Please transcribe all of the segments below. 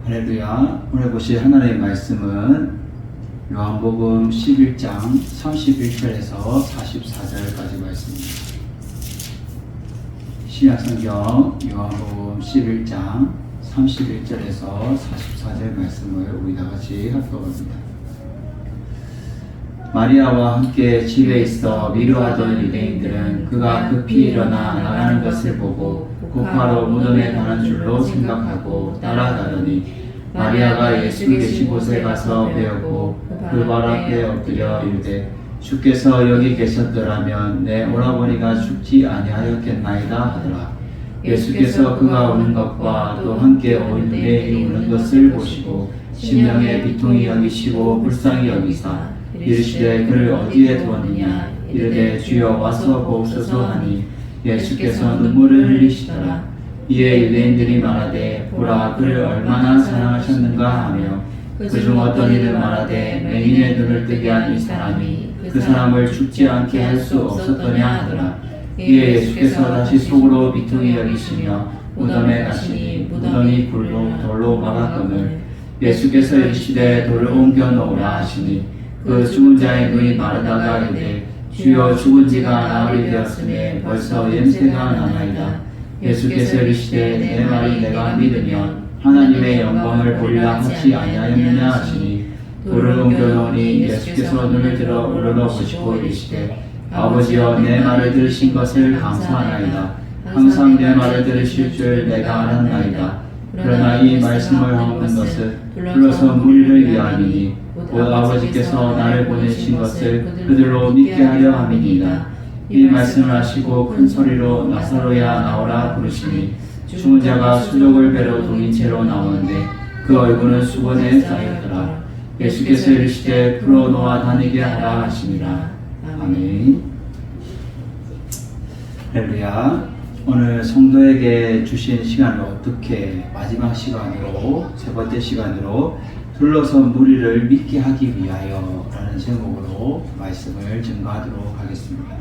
할렐루야. 오늘 보실 하나님의 말씀은 요한복음 11장 31절에서 44절까지 말씀입니다. 신약성경 요한복음 11장 31절에서 44절 말씀을 우리 다같이 합독합니다. 마리아와 함께 집에 있어 위로하던 유대인들은 그가 급히 일어나 나가는 것을 보고 고파로 무덤에 가는 줄로 생각하고 따라가더니 마리아가 예수 계신 곳에 가서 배웠고 그 발 앞에 엎드려 이르되 주께서 여기 계셨더라면 내 오라버니가 죽지 아니하였겠나이다 하더라. 예수께서 그가 오는 것과 또 함께 온 유대인이 오는 것을 보시고 심령에 비통히 여기시고 불쌍히 여기사 이르시되 그를 어디에 두었느냐 이르되 주여 와서 보옵소서 하니 예수께서 눈물을 흘리시더라. 이에 유대인들이 말하되 보라 그를 얼마나 사랑하셨는가 하며 그중 어떤 이는 말하되 맹인의 눈을 뜨게 한 이 사람이 그 사람을 죽지 않게 할 수 없었더냐 하더라. 이에 예수께서 다시 속으로 비통히 여기시며 무덤에 가시니 무덤이 돌로 막았거늘 예수께서 이르시되 돌을 옮겨 놓으라 하시니 그 죽은 자의 눈이 마르다가 이르되 주여 죽은 지가 나흘이 되었으니 벌써 냄새가 나나이다. 예수께서 이르시되 내 말이 내가 믿으면 하나님의 영광을 보리라 하지 아니하였느냐 하시니 돌을 옮겨놓으니 예수께서 눈을 들어 우러러보시고 이르시되 아버지여 내 말을 들으신 것을 감사하나이다. 항상 내 말을 들으실 줄 내가 알았나이다. 그러나 이 말씀을 하는 것은 불러서 무리를 위함이니 곧 아버지께서 나를 보내신 것을 그들로 믿게 하려 함이니이다. 이 말씀을 하시고 큰 소리로 나사로야 나오라 부르시니 죽은 자가 수족을 베러 동인 채로 나오는데 그 얼굴은 수건에 쌓였더라. 예수께서 이르시되 풀어놓아 다니게 하라 하시니라. 아멘. 할렐루야. 오늘 성도에게 주신 시간을 어떻게 마지막 시간으로 세 번째 시간으로 둘러서 무리를 믿게 하기 위하여 라는 제목으로 말씀을 증거하도록 하겠습니다.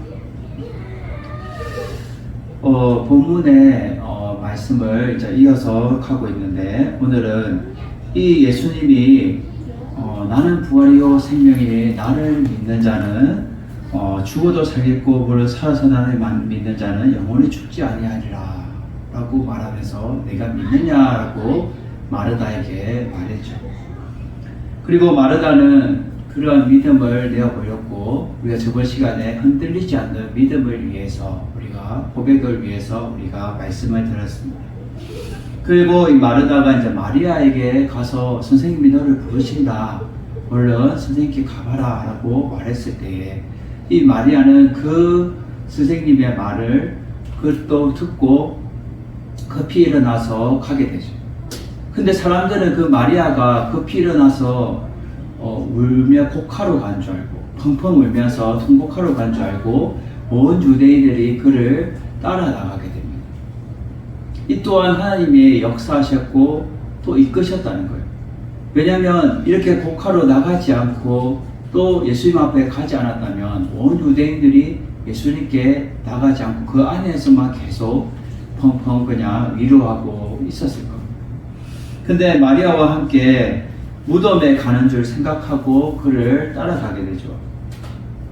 본문의 말씀을 이제 이어서 하고 있는데 오늘은 이 예수님이 나는 부활이요 생명이니 나를 믿는 자는 죽어도 살겠고 무릇 살아서 나를 믿는 자는 영원히 죽지 아니하리라 라고 말하면서 내가 믿느냐라고 마르다에게 말했죠. 그리고 마르다는 그러한 믿음을 내어보였고 우리가 저번 시간에 흔들리지 않는 믿음을 위해서 우리가 고백을 위해서 우리가 말씀을 들었습니다. 그리고 이 마르다가 이제 마리아에게 가서 선생님이 너를 부르신다. 얼른 선생님께 가봐라 라고 말했을 때에 이 마리아는 그 선생님의 말을 또 듣고 급히 일어나서 가게 되죠. 근데 사람들은 그 마리아가 급히 일어나서 울며 곡하러 간 줄 알고 펑펑 울면서 통곡하러 간 줄 알고 온 유대인들이 그를 따라 나가게 됩니다. 이 또한 하나님이 역사하셨고 또 이끄셨다는 거예요. 왜냐하면 이렇게 곡하러 나가지 않고 또 예수님 앞에 가지 않았다면 온 유대인들이 예수님께 나가지 않고 그 안에서만 계속 펑펑 그냥 위로하고 있었을 겁니다. 근데 마리아와 함께 무덤에 가는 줄 생각하고 그를 따라가게 되죠.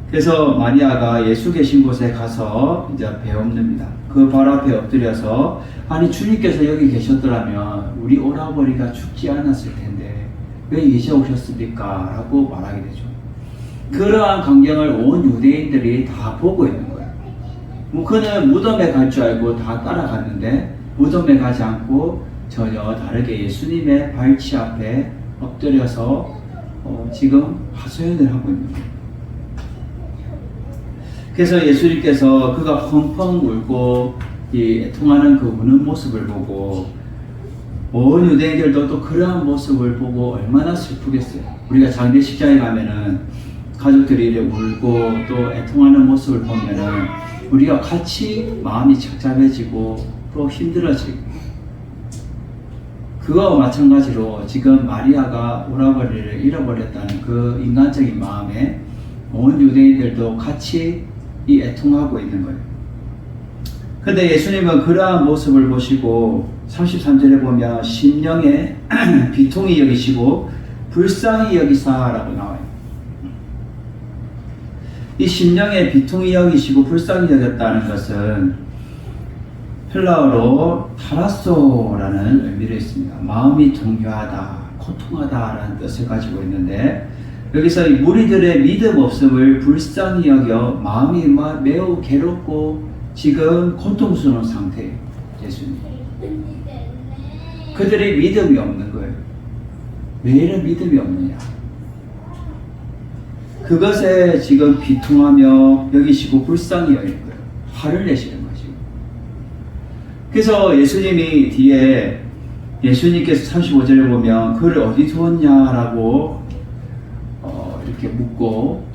그래서 마리아가 예수 계신 곳에 가서 이제 배웁니다. 그 발 앞에 엎드려서 아니 주님께서 여기 계셨더라면 우리 오라버니가 죽지 않았을 텐데 왜 이제 오셨습니까? 라고 말하게 되죠. 그러한 광경을 온 유대인들이 다 보고 있는 거예요. 그는 무덤에 갈 줄 알고 다 따라갔는데 무덤에 가지 않고 전혀 다르게 예수님의 발치 앞에 엎드려서 지금 하소연을 하고 있는 거예요. 그래서 예수님께서 그가 펑펑 울고 이 애통하는 그 우는 모습을 보고 온 유대인들도 또 그러한 모습을 보고 얼마나 슬프겠어요. 우리가 장례식장에 가면은 가족들이 울고 또 애통하는 모습을 보면은 우리가 같이 마음이 착잡해지고 또 힘들어지고 그거와 마찬가지로 지금 마리아가 오라버니를 잃어버렸다는 그 인간적인 마음에 온 유대인들도 같이 이 애통하고 있는 거예요. 근데 예수님은 그러한 모습을 보시고 33절에 보면 심령에 비통히 여기시고 불쌍히 여기사라고 나와요. 이 심령에 비통히 여기시고 불쌍히 여겼다는 것은 헬라어로 타라소라는 의미를 있습니다. 마음이 동요하다, 고통하다라는 뜻을 가지고 있는데, 여기서 이 무리들의 믿음 없음을 불쌍히 여겨 마음이 매우 괴롭고 지금 고통스러운 상태예요. 예수님. 그들의 믿음이 없는 거예요. 왜 이런 믿음이 없느냐? 그것에 지금 비통하며 여기시고 불쌍히 여길 거예요. 화를 내시는 거죠. 그래서 예수님이 뒤에 예수님께서 35절에 보면 그를 어디 두었냐라고 이렇게 묻고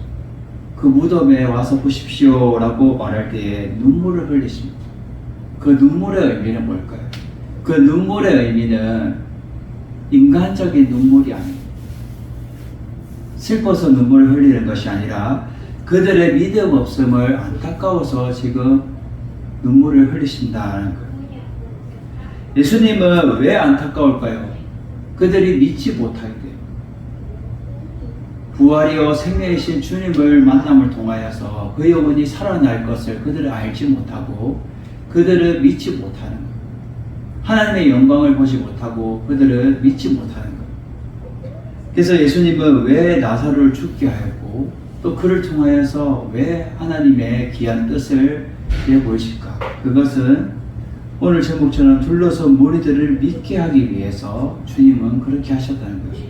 그 무덤에 와서 보십시오 라고 말할 때에 눈물을 흘리십니다. 그 눈물의 의미는 뭘까요? 그 눈물의 의미는 인간적인 눈물이 아닙니다. 슬퍼서 눈물을 흘리는 것이 아니라 그들의 믿음 없음을 안타까워서 지금 눈물을 흘리신다는 거예요. 예수님은 왜 안타까울까요? 그들이 믿지 못할 때 부활이요 생명이신 주님을 만남을 통하여서 그 영혼이 살아날 것을 그들은 알지 못하고 그들은 믿지 못하는 거예요. 하나님의 영광을 보지 못하고 그들은 믿지 못하는 거예요. 그래서 예수님은 왜 나사로를 죽게 하였고 또 그를 통하여서 왜 하나님의 귀한 뜻을 내보이실까? 그것은 오늘 제목처럼 둘러서 무리들을 믿게 하기 위해서 주님은 그렇게 하셨다는 거예요.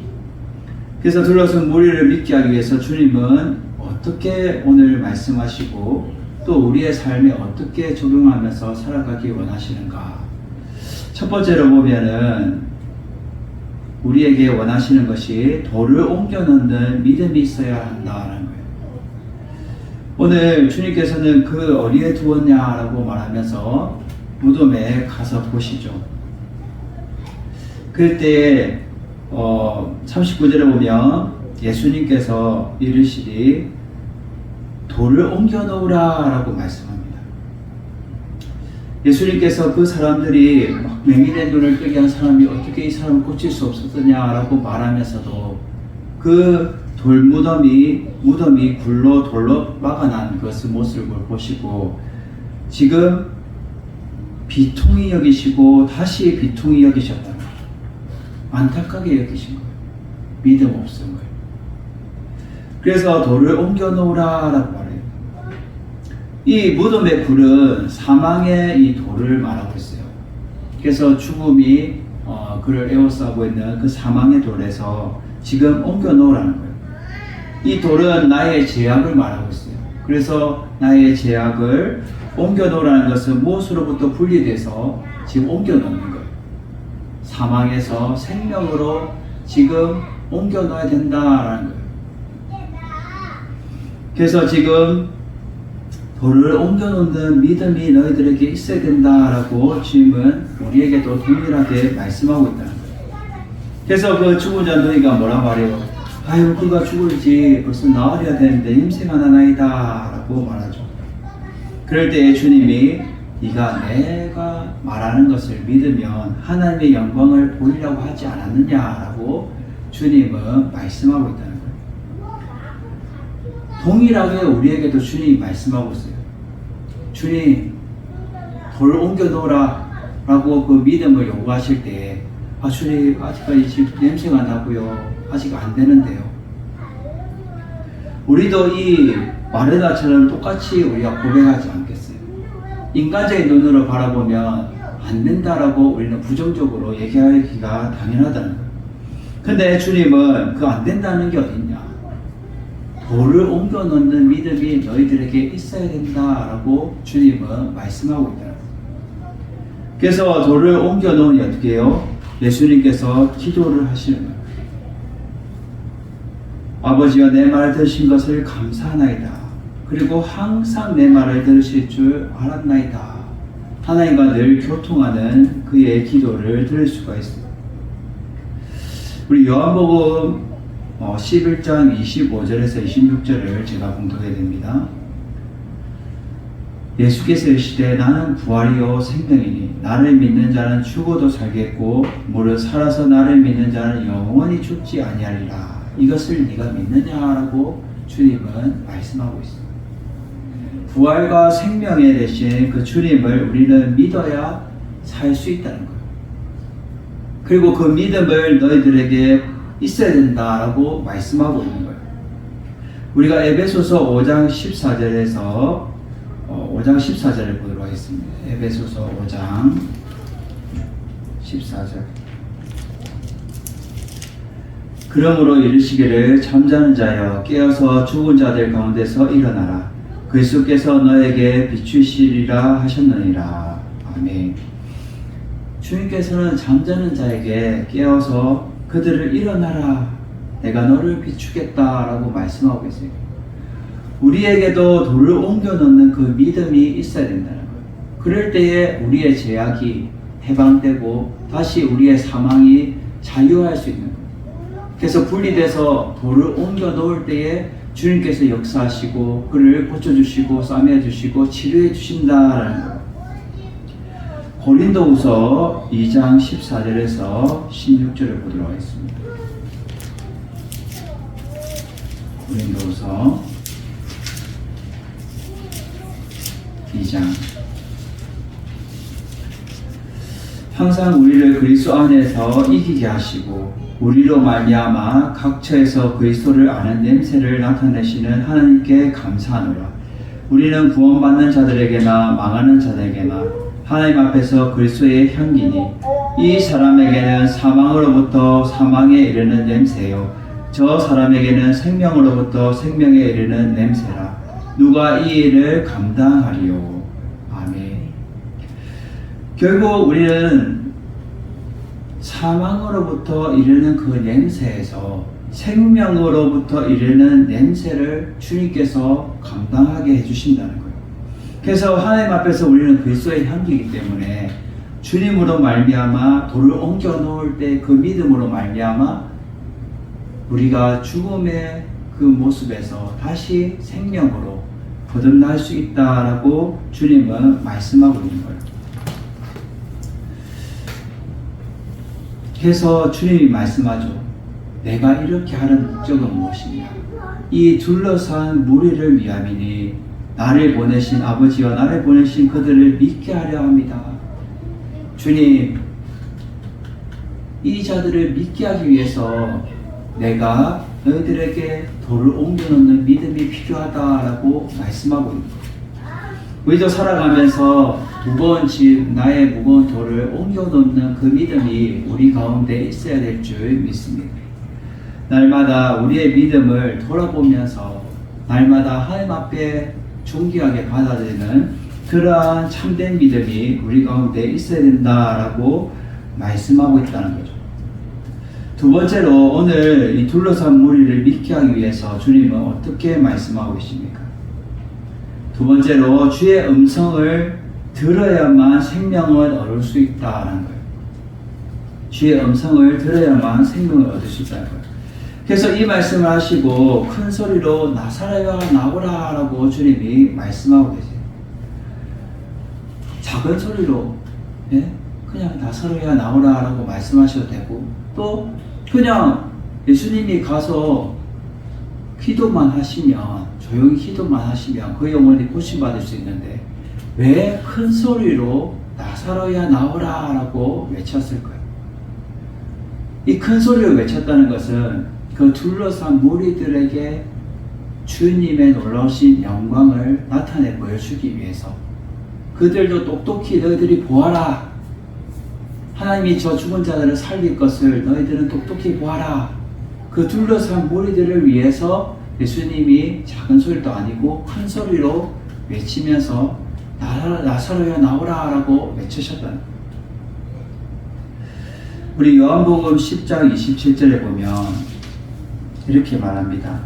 그래서 둘러서 무리를 믿게 하기 위해서 주님은 어떻게 오늘 말씀하시고 또 우리의 삶에 어떻게 적용하면서 살아가기 원하시는가? 첫 번째로 보면은 우리에게 원하시는 것이 돌을 옮겨 놓는 믿음이 있어야 한다는 거예요. 오늘 주님께서는 그 어디에 두었냐라고 말하면서 무덤에 가서 보시죠. 그때 39절에 보면 예수님께서 이르시되 돌을 옮겨 놓으라 라고 말씀합니다. 예수님께서 그 사람들이 막 맹인의 눈을 뜨게 한 사람이 어떻게 이 사람을 고칠 수 없었느냐라고 말하면서도 그 무덤이 굴로 돌로 막아난 그 모습을 보시고 지금 비통히 여기시고 다시 비통히 여기셨다. 안타깝게 여기신 거예요. 믿음 없음을. 그래서 돌을 옮겨 놓으라 라고 말해요. 이 무덤의 굴은 사망의 이 돌을 말하고 있어요. 그래서 죽음이 그를 에워싸고 있는 그 사망의 돌에서 지금 옮겨 놓으라는 거예요. 이 돌은 나의 죄악을 말하고 있어요. 그래서 나의 죄악을 옮겨 놓으라는 것은 무엇으로부터 분리돼서 지금 옮겨 놓는 거예요. 사망에서 생명으로 지금 옮겨 놓아야 된다라는 거예요. 그래서 지금 돌을 옮겨 놓는 믿음이 너희들에게 있어야 된다라고 주님은 우리에게도 동일하게 말씀하고 있다는 거예요. 그래서 그 죽은 자 너희가 뭐라 말해요? 아유 그가 죽을지 벌써 나으려야 되는데 임세가 나나이다 라고 말하죠. 그럴 때 주님이 네가 내가 말하는 것을 믿으면 하나님의 영광을 보이려고 하지 않았느냐라고 주님은 말씀하고 있다는 거예요. 동일하게 우리에게도 주님이 말씀하고 있어요. 주님 돌을 옮겨 놓으라 라고 그 믿음을 요구하실 때 주님 아직까지 집 냄새가 나고요. 아직 안 되는데요. 우리도 이 마르다처럼 똑같이 우리가 고백하지 않겠어요? 인간적인 눈으로 바라보면 안 된다라고 우리는 부정적으로 얘기하기가 당연하다는 거예요. 근데 주님은 그 안 된다는 게 어딨냐? 돌을 옮겨 놓는 믿음이 너희들에게 있어야 된다라고 주님은 말씀하고 있다는 거예요. 그래서 돌을 옮겨 놓으니 어떻게 해요? 예수님께서 기도를 하시는 거예요. 아버지여 내 말을 들으신 것을 감사하나이다. 그리고 항상 내 말을 들으실 줄 알았나이다. 하나님과 늘 교통하는 그의 기도를 들을 수가 있습니다. 우리 요한복음 11장 25절에서 26절을 제가 봉독해 드립니다. 예수께서 이르시되 나는 부활이요 생명이니 나를 믿는 자는 죽어도 살겠고 무릇 살아서 나를 믿는 자는 영원히 죽지 아니하리라. 이것을 네가 믿느냐라고 주님은 말씀하고 있습니다. 부활과 생명에 대신 그 주님을 우리는 믿어야 살 수 있다는 거예요. 그리고 그 믿음을 너희들에게 있어야 된다라고 말씀하고 있는 거예요. 우리가 에베소서 5장 14절에서 5장 14절을 보도록 하겠습니다. 에베소서 5장 14절. 그러므로 이르시기를 잠자는 자여 깨어서 죽은 자들 가운데서 일어나라. 그리스도께서 너에게 비추시리라 하셨느니라. 아멘. 주님께서는 잠자는 자에게 깨어서 그들을 일어나라. 내가 너를 비추겠다라고 말씀하고 계세요. 우리에게도 돌을 옮겨 놓는 그 믿음이 있어야 된다는 거예요. 그럴 때에 우리의 죄악이 해방되고 다시 우리의 사망이 자유할 수 있는 거예요. 그래서 분리돼서 돌을 옮겨 놓을 때에 주님께서 역사하시고 그를 고쳐주시고 싸매주시고 치료해 주신다라는 거예요. 고린도후서 2장 14절에서 16절을 보도록 하겠습니다. 고린도후서 2장. 항상 우리를 그리스도 안에서 이기게 하시고 우리로 말미암아 각처에서 그리스도를 아는 냄새를 나타내시는 하나님께 감사하노라. 우리는 구원받는 자들에게나 망하는 자들에게나 하나님 앞에서 그리스도의 향기니 이 사람에게는 사망으로부터 사망에 이르는 냄새요 저 사람에게는 생명으로부터 생명에 이르는 냄새라. 누가 이 일을 감당하리요. 아멘. 결국 우리는 사망으로부터 이르는 그 냄새에서 생명으로부터 이르는 냄새를 주님께서 감당하게 해주신다는 거예요. 그래서 하나님 앞에서 우리는 그리스도의 향기이기 때문에 주님으로 말미암아 돌을 옮겨 놓을 때 그 믿음으로 말미암아 우리가 죽음의 그 모습에서 다시 생명으로 거듭날 수 있다라고 주님은 말씀하고 있는 거예요. 그래서 주님이 말씀하죠. 내가 이렇게 하는 목적은 무엇이냐? 이 둘러싼 무리를 위함이니 나를 보내신 아버지와 나를 보내신 그들을 믿게 하려 합니다. 주님, 이 자들을 믿게 하기 위해서 내가 너희들에게 돌을 옮겨놓는 믿음이 필요하다라고 말씀하고 있는 거예요. 우리도 살아가면서 무거운 짐, 나의 무거운 돌을 옮겨놓는 그 믿음이 우리 가운데 있어야 될 줄 믿습니다. 날마다 우리의 믿음을 돌아보면서 날마다 하나님 앞에 존귀하게 받아들이는 그러한 참된 믿음이 우리 가운데 있어야 된다라고 말씀하고 있다는 거죠. 두 번째로 오늘 이 둘러싼 무리를 믿게 하기 위해서 주님은 어떻게 말씀하고 계십니까? 두 번째로 주의 음성을 들어야만 생명을 얻을 수 있다는 거예요. 주의 음성을 들어야만 생명을 얻을 수 있다는 거예요. 그래서 이 말씀을 하시고 큰 소리로 나사로야 나오라 라고 주님이 말씀하고 계세요. 작은 소리로 그냥 나사로야 나오라 라고 말씀하셔도 되고 또 그냥 예수님이 가서 기도만 하시면 조용히 기도만 하시면 그 영혼이 고침받을 수 있는데 왜 큰 소리로 나사로야 나오라 라고 외쳤을까요? 이 큰 소리로 외쳤다는 것은 그 둘러싼 무리들에게 주님의 놀라우신 영광을 나타내 보여주기 위해서 그들도 똑똑히 너희들이 보아라. 하나님이 저 죽은 자들을 살릴 것을 너희들은 똑똑히 보아라. 그 둘러싼 무리들을 위해서 예수님이 작은 소리도 아니고 큰 소리로 외치면서 나사로야 나오라 라고 외치셨다는 거예요. 우리 요한복음 10장 27절에 보면 이렇게 말합니다.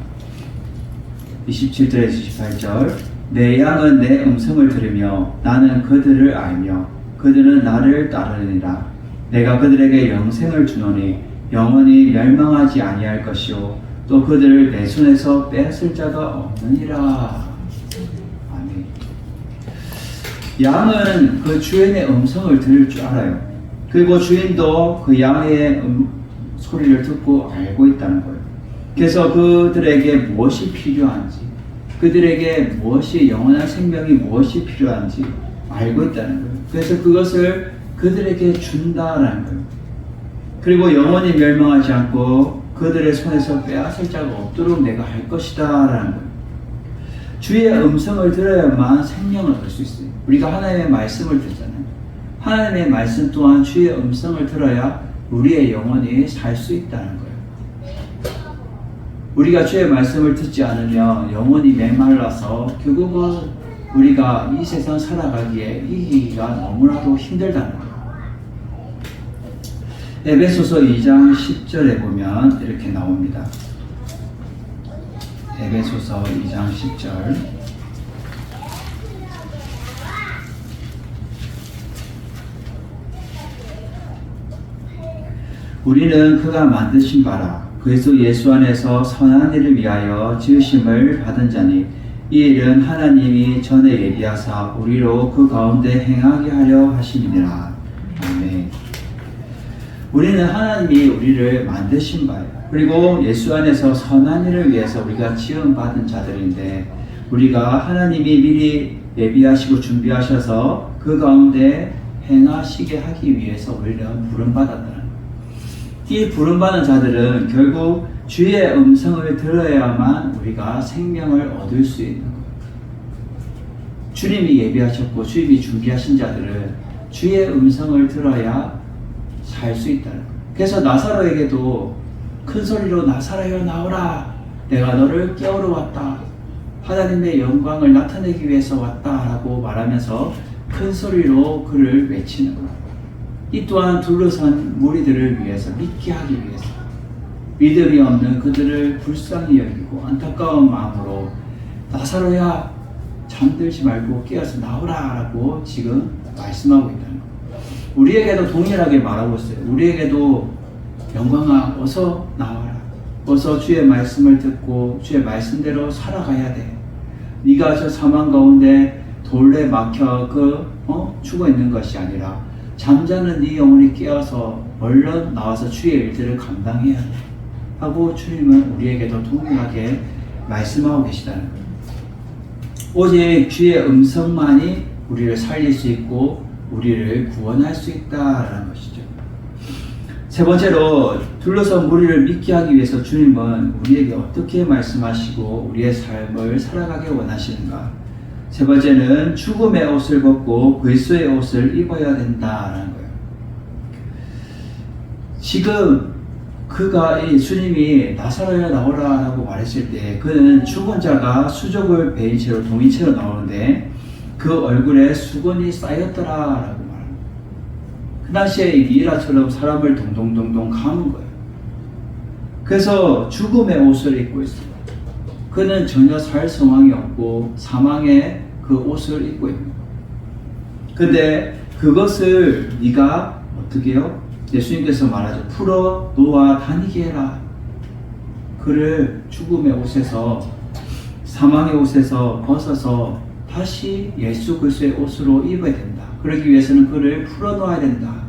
27절에서 28절 내 양은 내 음성을 들으며 나는 그들을 알며 그들은 나를 따르느니라. 내가 그들에게 영생을 주노니 영원히 멸망하지 아니할 것이요 또 그들을 내 손에서 빼앗을 자가 없느니라. 아멘. 양은 그 주인의 음성을 들을 줄 알아요. 그리고 주인도 그 양의 소리를 듣고 알고 있다는 거예요. 그래서 그들에게 무엇이 필요한지, 그들에게 무엇이 영원한 생명이 무엇이 필요한지 알고 있다는 거예요. 그래서 그것을 그들에게 준다라는 거예요. 그리고 영원히 멸망하지 않고 그들의 손에서 빼앗을 자가 없도록 내가 할 것이다 라는 거예요. 주의 음성을 들어야만 생명을 얻을 수 있어요. 우리가 하나님의 말씀을 듣잖아요. 하나님의 말씀 또한 주의 음성을 들어야 우리의 영혼이 살 수 있다는 거예요. 우리가 주의 말씀을 듣지 않으면 영혼이 메말라서 결국은 우리가 이 세상 살아가기에 이기기가 너무나도 힘들다는 거예요. 에베소서 2장 10절에 보면 이렇게 나옵니다. 에베소서 2장 10절. 우리는 그가 만드신 바라 그리스도 예수 안에서 선한 일을 위하여 지으심을 받은 자니 이 일은 하나님이 전에 예비하사 우리로 그 가운데 행하게 하려 하심이니라. 아멘. 우리는 하나님이 우리를 만드신 바예요. 그리고 예수 안에서 선한 일을 위해서 우리가 지음받은 자들인데 우리가 하나님이 미리 예비하시고 준비하셔서 그 가운데 행하시게 하기 위해서 우리는 부름받았다는 거예요. 이 부름받은 자들은 결국 주의 음성을 들어야만 우리가 생명을 얻을 수 있는 거예요. 주님이 예비하셨고 주님이 준비하신 자들은 주의 음성을 들어야 살 수 있다는 거예요. 그래서 나사로에게도 큰 소리로 나사로여 나오라, 내가 너를 깨우러 왔다, 하나님의 영광을 나타내기 위해서 왔다 라고 말하면서 큰 소리로 그를 외치는 거예요. 이 또한 둘러싼 무리들을 위해서, 믿게 하기 위해서, 믿음이 없는 그들을 불쌍히 여기고 안타까운 마음으로 나사로야 잠들지 말고 깨어서 나오라 라고 지금 말씀하고 있다는 거예요. 우리에게도 동일하게 말하고 있어요. 우리에게도 영광아 어서 나와라, 어서 주의 말씀을 듣고 주의 말씀대로 살아가야 돼. 네가 저 사망 가운데 돌에 막혀 죽어 있는 것이 아니라 잠자는 네 영혼이 깨어서 얼른 나와서 주의 일들을 감당해야 돼 하고 주님은 우리에게도 동일하게 말씀하고 계시다는 거예요. 오직 주의 음성만이 우리를 살릴 수 있고 우리를 구원할 수 있다라는 것이죠. 세 번째로 둘러싼 무리를 믿게 하기 위해서 주님은 우리에게 어떻게 말씀하시고 우리의 삶을 살아가게 원하시는가. 세 번째는 죽음의 옷을 벗고 그리스도의 옷을 입어야 된다라는 거예요. 지금 그가 주님이 나사로야 나오라 라고 말했을 때 그는 죽은 자가 수족을 베인 채로 동이채로 나오는데 그 얼굴에 수건이 쌓였더라 라고 말합니다. 그 당시에 미이라처럼 사람을 동동동동 감은 거예요. 그래서 죽음의 옷을 입고 있어요. 그는 전혀 살 상황이 없고 사망의 그 옷을 입고 있는 거예요. 근데 그것을 네가 어떻게 해요? 예수님께서 말하죠. 풀어 놓아 다니게 해라. 그를 죽음의 옷에서, 사망의 옷에서 벗어서 다시 예수 그리스도의 옷으로 입어야 된다. 그러기 위해서는 그를 풀어놓아야 된다.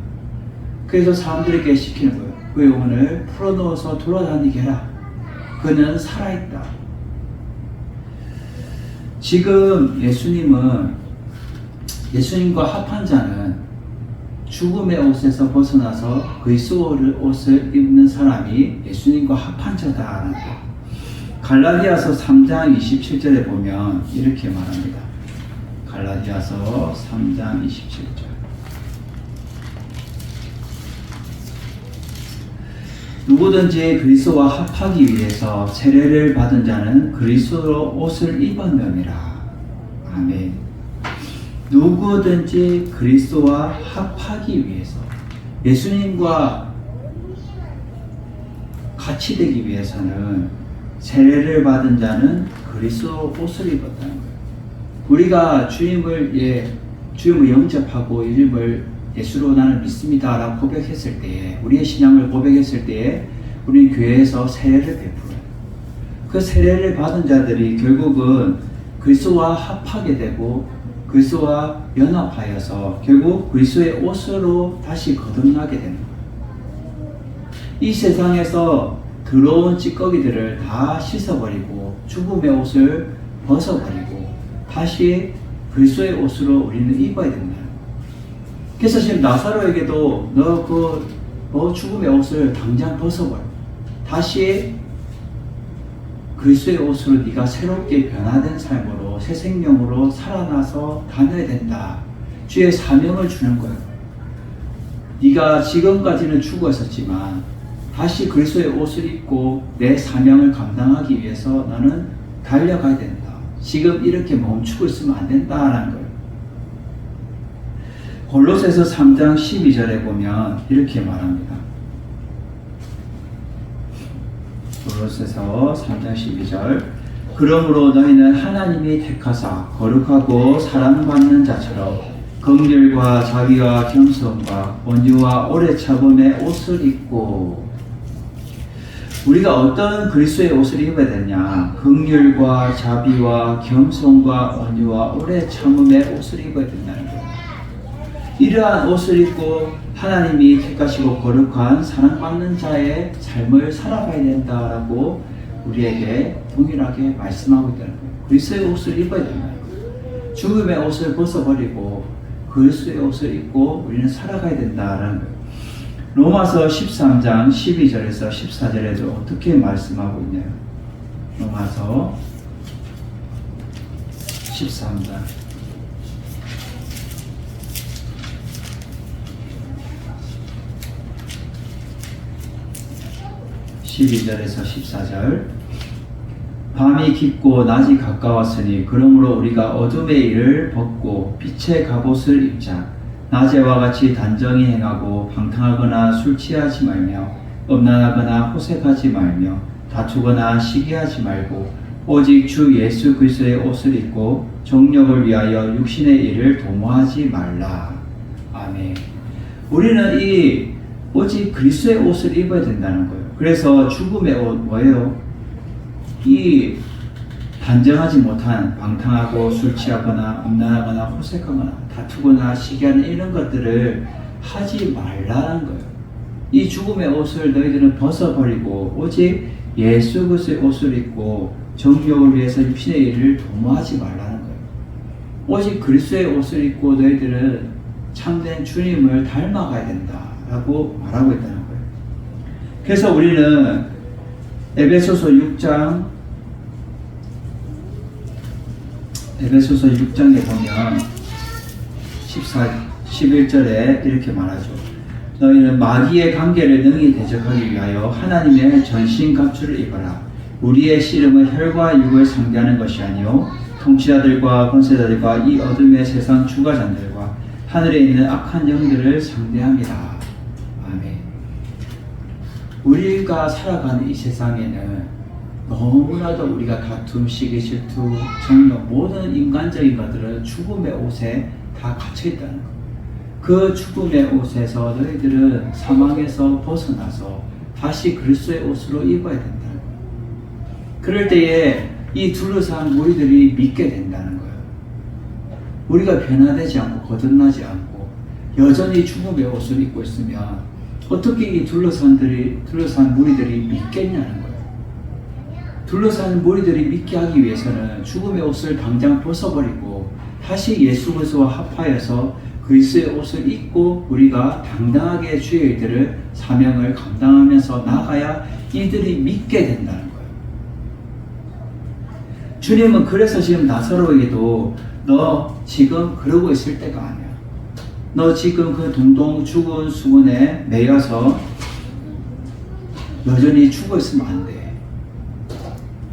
그래서 사람들에게 시키는 거예요. 그 영혼을 풀어놓아서 돌아다니게 해라. 그는 살아있다. 지금 예수님과 합한 자는 죽음의 옷에서 벗어나서 그리스도의 옷을 입는 사람이 예수님과 합한 자다라는 거예요. 갈라디아서 3장 27절에 보면 이렇게 말합니다. 갈라디아서 3장 27절. 누구든지 그리스도와 합하기 위해서 세례를 받은 자는 그리스도 옷을 입었느니라. 아멘. 누구든지 그리스도와 합하기 위해서, 예수님과 같이 되기 위해서는 세례를 받은 자는 그리스도 옷을 입었다는 거예요. 우리가 주님을 영접하고 이름을 예수로 나는 믿습니다 라고 고백했을 때에, 우리의 신앙을 고백했을 때에 우리 교회에서 세례를 베풀어요. 그 세례를 받은 자들이 결국은 그리스도와 합하게 되고 그리스도와 연합하여서 결국 그리스도의 옷으로 다시 거듭나게 되는 거예요. 이 세상에서 더러운 찌꺼기들을 다 씻어버리고 죽음의 옷을 벗어버리고 다시 그리스도의 옷으로 우리는 입어야 된다. 그래서 지금 나사로에게도 너 죽음의 옷을 당장 벗어버려. 다시 그리스도의 옷으로 네가 새롭게 변화된 삶으로 새 생명으로 살아나서 다녀야 된다. 주의 사명을 주는 거예요. 네가 지금까지는 죽어 있었지만 다시 그리스도의 옷을 입고 내 사명을 감당하기 위해서 나는 달려가야 된다. 지금 이렇게 멈추고 있으면 안 된다라는 거예요. 골로새서 3장 12절에 보면 이렇게 말합니다. 골로새서 3장 12절 그러므로 너희는 하나님이 택하사 거룩하고 사랑받는 자처럼 긍휼과 자비와 겸손과 온유와 오래 참음의 옷을 입고 우리가 어떤 그리스도의 옷을 입어야 되냐? 긍휼과 자비와 겸손과 온유와 오래 참음의 옷을 입어야 된다는 거예요. 이러한 옷을 입고 하나님이 택하시고 거룩한 사랑받는 자의 삶을 살아가야 된다라고 우리에게 동일하게 말씀하고 있다는 거예요. 그리스도의 옷을 입어야 된다는 거예요. 죽음의 옷을 벗어버리고 그리스도의 옷을 입고 우리는 살아가야 된다라는 거예요. 로마서 13장 12절에서 14절에도 어떻게 말씀하고 있나요? 로마서 13장 12절에서 14절 밤이 깊고 낮이 가까웠으니 그러므로 우리가 어둠의 일을 벗고 빛의 갑옷을 입자. 낮에와 같이 단정히 행하고 방탕하거나 술 취하지 말며 음란하거나 호색하지 말며 다투거나 시기하지 말고 오직 주 예수 그리스도의 옷을 입고 정욕을 위하여 육신의 일을 도모하지 말라. 아멘. 우리는 오직 그리스도의 옷을 입어야 된다는 거예요. 그래서 죽음의 옷 뭐예요? 이 단정하지 못한 방탕하고 술 취하거나 음란하거나 호색하거나 다투거나 시기하는 이런 것들을 하지 말라는 거예요. 이 죽음의 옷을 너희들은 벗어버리고 오직 예수 그리스도의 옷을 입고 정욕을 위해서 육신의 일을 도모하지 말라는 거예요. 오직 그리스도의 옷을 입고 너희들은 참된 주님을 닮아가야 된다라고 말하고 있다는 거예요. 그래서 우리는 에베소서 6장에 보면 11절에 이렇게 말하죠. 너희는 마귀의 관계를 능히 대적하기 위하여 하나님의 전신 갑주를 입어라. 우리의 씨름은 혈과 육을 상대하는 것이 아니요 통치자들과 권세자들과 이 어둠의 세상 주관자들과 하늘에 있는 악한 영들을 상대합니다. 아멘. 우리가 살아가는 이 세상에는 너무나도 우리가 다툼, 시기, 질투, 정욕 모든 인간적인 것들은 죽음의 옷에 다 갇혀있다는 것. 그 죽음의 옷에서 너희들은 사망에서 벗어나서 다시 그리스도의 옷으로 입어야 된다는 것. 그럴 때에 이 둘러싼 무리들이 믿게 된다는 거예요. 우리가 변화되지 않고 거듭나지 않고 여전히 죽음의 옷을 입고 있으면 어떻게 이 둘러싼 무리들이 믿겠냐는 거예요. 둘러싼 무리들이 믿게 하기 위해서는 죽음의 옷을 당장 벗어버리고 다시 예수 그리스도와 합하여서 그리스도의 옷을 입고 우리가 당당하게 주의 일들을 사명을 감당하면서 나가야 이들이 믿게 된다는 거예요. 주님은 그래서 지금 나사로에게도 너 지금 그러고 있을 때가 아니야. 너 지금 그 동동 죽은 수문에 매여서 여전히 죽어 있으면 안 돼.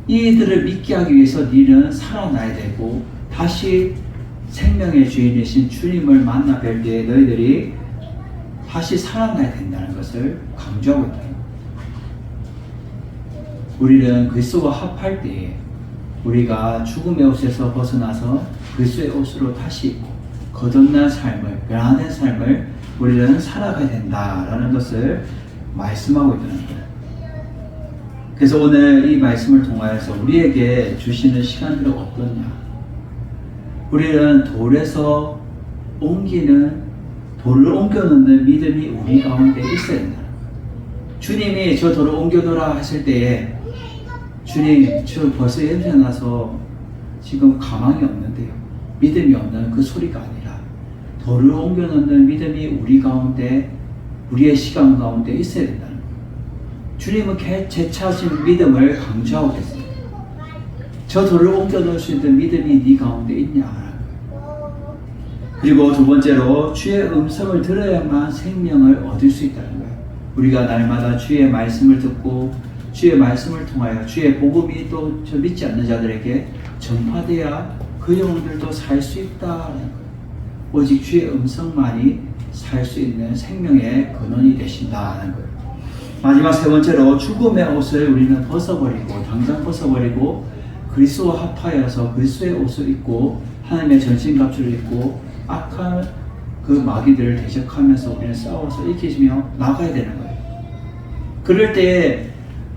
이들을 믿게 하기 위해서 너는 살아나야 되고 다시 생명의 주인이신 주님을 만나 뵐 때에 너희들이 다시 살아나야 된다는 것을 강조하고 있다. 우리는 그리스도와 합할 때에 우리가 죽음의 옷에서 벗어나서 그리스도의 옷으로 다시 입고 거듭난 삶을, 변화된 삶을 우리는 살아가야 된다라는 것을 말씀하고 있다는 거예요. 그래서 오늘 이 말씀을 통하여서 우리에게 주시는 시간들은 어떠냐? 우리는 돌을 옮겨 놓는 믿음이 우리 가운데 있어야 된다. 주님이 저 돌을 옮겨 놓으라 했을 때에 주님, 저 벌써 냄새 나서 지금 가망이 없는데요. 믿음이 없는 그 소리가 아니라 돌을 옮겨 놓는 믿음이 우리 가운데, 우리의 시간 가운데 있어야 된다는 거예요. 주님은 재차신 믿음을 강조하고 계십니다. 저 돌을 옮겨 놓을 수 있는 믿음이 네 가운데 있냐. 그리고 두 번째로 주의 음성을 들어야만 생명을 얻을 수 있다는 거예요. 우리가 날마다 주의 말씀을 듣고 주의 말씀을 통하여 주의 복음이 또 저 믿지 않는 자들에게 전파되어야 그 영혼들도 살 수 있다는 거예요. 오직 주의 음성만이 살 수 있는 생명의 근원이 되신다는 거예요. 마지막 세 번째로 죽음의 옷을 우리는 벗어버리고, 당장 벗어버리고 그리스도와 합하여서 그리스도의 옷을 입고 하나님의 전신갑주를 입고 악한 그 마귀들을 대적하면서 우리는 싸워서 이기며 나가야 되는 거예요. 그럴 때에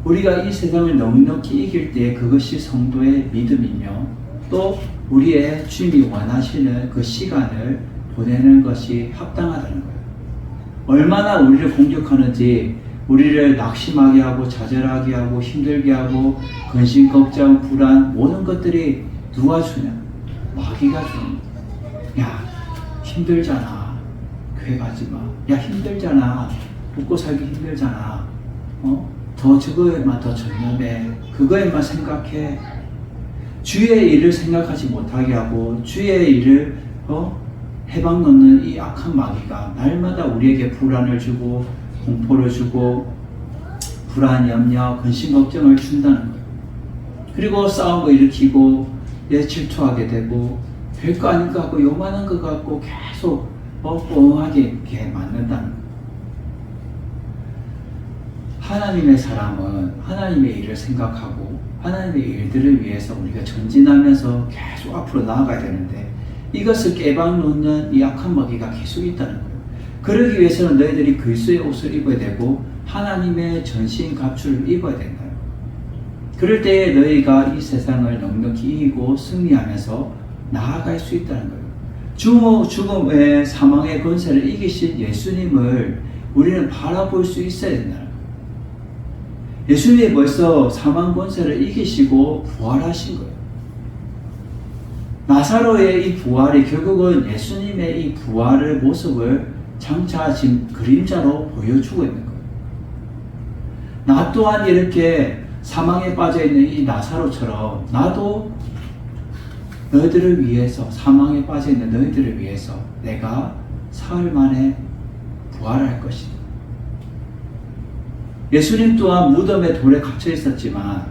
우리가 이 세상을 넉넉히 이길 때 그것이 성도의 믿음이며 또 우리의 주님이 원하시는 그 시간을 보내는 것이 합당하다는 거예요. 얼마나 우리를 공격하는지, 우리를 낙심하게 하고 좌절하게 하고 힘들게 하고 근심, 걱정, 불안 모든 것들이 누가 주냐? 마귀가 주는 거야. 야, 힘들잖아. 교회 가지 마. 야, 힘들잖아. 먹고 살기 힘들잖아. 더 저거에만 더 전념해. 그거에만 생각해. 주의 일을 생각하지 못하게 하고 주의 일을 해방 놓는 이 악한 마귀가 날마다 우리에게 불안을 주고 공포를 주고 불안, 염려, 근심, 걱정을 준다는 거예요. 그리고 싸움을 일으키고 질투하게 되고 별거 아닌 것 같고 요만한 것 같고 계속 뻥뻥하게 이렇게 만든다는 거예요. 하나님의 사람은 하나님의 일을 생각하고 하나님의 일들을 위해서 우리가 전진하면서 계속 앞으로 나아가야 되는데 이것을 깨박놓는 이 악한 마귀가 계속 있다는 거예요. 그러기 위해서는 너희들이 그리스도의 옷을 입어야 되고 하나님의 전신 갑주를 입어야 된다. 그럴 때에 너희가 이 세상을 넉넉히 이기고 승리하면서 나아갈 수 있다는 거예요. 죽음의 사망의 권세를 이기신 예수님을 우리는 바라볼 수 있어야 된다는 거예요. 예수님이 벌써 사망 권세를 이기시고 부활하신 거예요. 나사로의 이 부활이 결국은 예수님의 이 부활의 모습을 장차 지금 그림자로 보여주고 있는 거예요. 나 또한 이렇게 사망에 빠져있는 이 나사로처럼 나도 너희들을 위해서, 사망에 빠져있는 너희들을 위해서 내가 사흘 만에 부활할 것이다. 예수님 또한 무덤에 돌에 갇혀 있었지만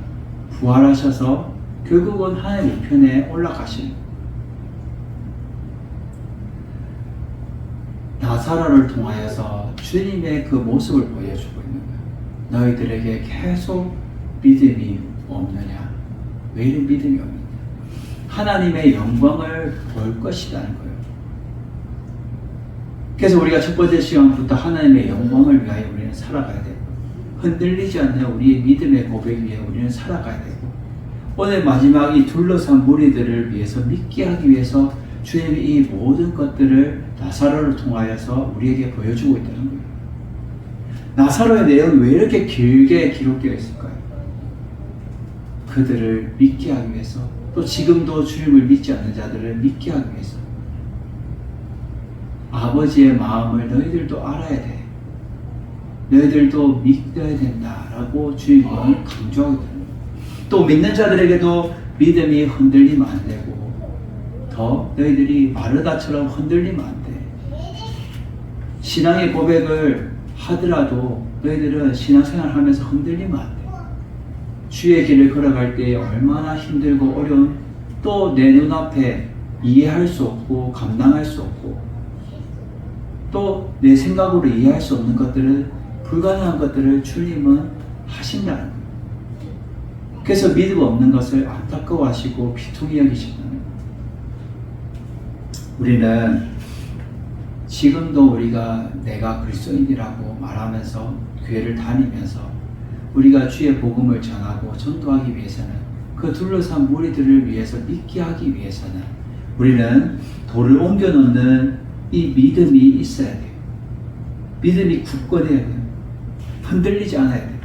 부활하셔서 결국은 하나님 우편에 올라가시는 거예요. 나사로를 통하여서 주님의 그 모습을 보여주고 있는 거예요. 너희들에게 계속 믿음이 없느냐? 왜 이런 믿음이 없느냐? 하나님의 영광을 볼 것이라는 거예요. 그래서 우리가 첫 번째 시간부터 하나님의 영광을 위하여 우리는 살아가야 되고 흔들리지 않는 우리의 믿음의 고백 위에 우리는 살아가야 되고 오늘 마지막 이 둘러싼 무리들을 위해서 믿게 하기 위해서 주님이 이 모든 것들을 나사로를 통하여서 우리에게 보여주고 있다는 거예요. 나사로의 내용이 왜 이렇게 길게 기록되어 있을까요? 그들을 믿게 하기 위해서 또 지금도 주님을 믿지 않는 자들을 믿게 하기 위해서 아버지의 마음을 너희들도 알아야 돼. 너희들도 믿어야 된다라고 주님은 강조하고 있다는 거예요. 또 믿는 자들에게도 믿음이 흔들리면 안 되고 더 너희들이 마르다처럼 흔들리면 안 돼. 신앙의 고백을 하더라도 너희들은 신앙생활 하면서 흔들리면 안 돼. 주의 길을 걸어갈 때 얼마나 힘들고 어려운 또 내 눈앞에 이해할 수 없고 감당할 수 없고 또 내 생각으로 이해할 수 없는 것들을 불가능한 것들을 주님은 하신다는 거예요. 그래서 믿음 없는 것을 안타까워하시고 비통히 여기신다는 거예요. 우리는 지금도 우리가 내가 그리스도인이라고 말하면서 교회를 다니면서 우리가 주의 복음을 전하고 전도하기 위해서는 그 둘러싼 무리들을 위해서 믿게 하기 위해서는 우리는 돌을 옮겨 놓는 이 믿음이 있어야 돼요. 믿음이 굳건해야 돼요. 흔들리지 않아야 돼요.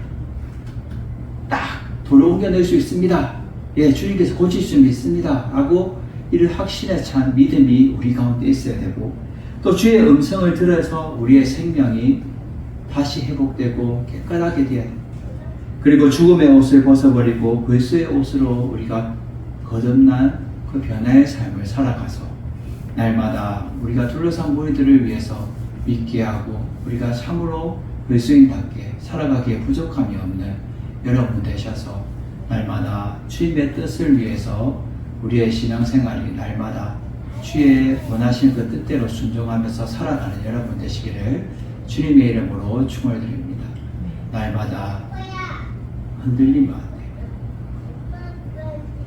딱 돌을 옮겨낼 수 있습니다. 예, 주님께서 고칠 수 있습니다. 라고 이를 확신에 찬 믿음이 우리 가운데 있어야 되고, 또 주의 음성을 들어서 우리의 생명이 다시 회복되고 깨끗하게 되어야 됩니다. 그리고 죽음의 옷을 벗어버리고 그리스도의 옷으로 우리가 거듭난 그 변화의 삶을 살아가서 날마다 우리가 둘러싼 무리들을 위해서 믿게 하고 우리가 참으로 그리스도인답게 살아가기에 부족함이 없는 여러분 되셔서 날마다 주님의 뜻을 위해서 우리의 신앙생활이 날마다 주의 원하시는 그 뜻대로 순종하면서 살아가는 여러분 되시기를 주님의 이름으로 축원을 드립니다. 날마다 흔들리면 안 돼요.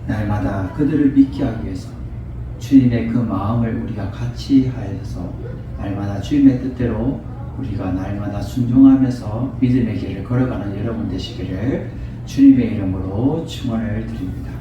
날마다 그들을 믿게 하기 위해서 주님의 그 마음을 우리가 같이 하여서 날마다 주님의 뜻대로 우리가 날마다 순종하면서 믿음의 길을 걸어가는 여러분 되시기를 주님의 이름으로 축원을 드립니다.